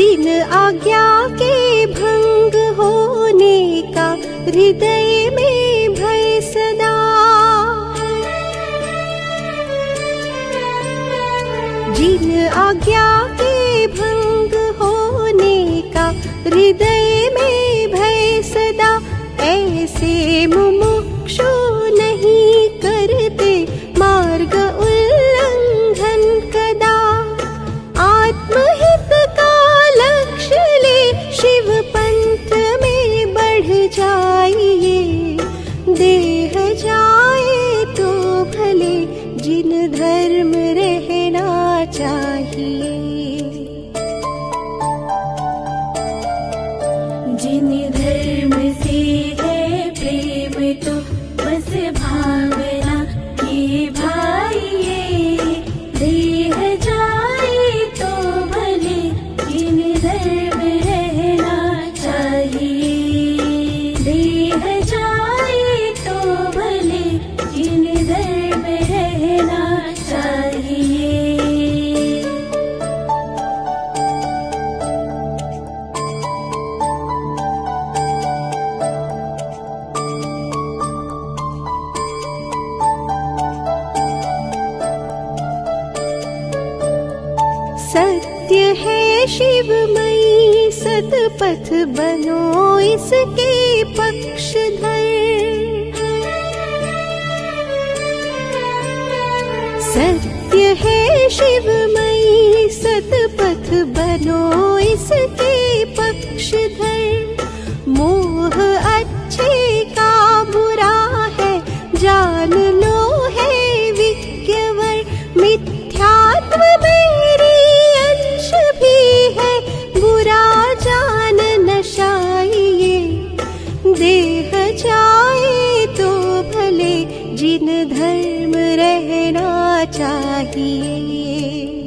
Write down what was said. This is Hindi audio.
जिन आज्ञा के भंग होने का हृदय में भय सदा, जिन आज्ञा के भंग होने का हृदय में भय सदा, ऐसे मुमुक्षु नहीं करते मार्ग उल्लंघन कदा। आत्महित का लक्ष्य ले शिव पंथ में बढ़ जाइए, देह जाए तो भले जिन धर्म रहना चाहिए। जिन धर्म से है प्रेम तो बस भावना के भाइये, देह जाए तो भले जिन धर्म रहना चाहिए, देह जाए तो भले जिन धर्म रहना चाहिए। सत्य है शिवमयी सतपथ बनो इसके पक्षधर। सत्य है शिवमयी सतपथ बनो इसके पक्षधर। मोह अच्छे का बुरा है जान लो है विज्ञवर, मिथ्यात्व मेरी अंश भी है बुरा जान न शाइए, देह जाए तो भले जिन धर्म रहना चाहिए।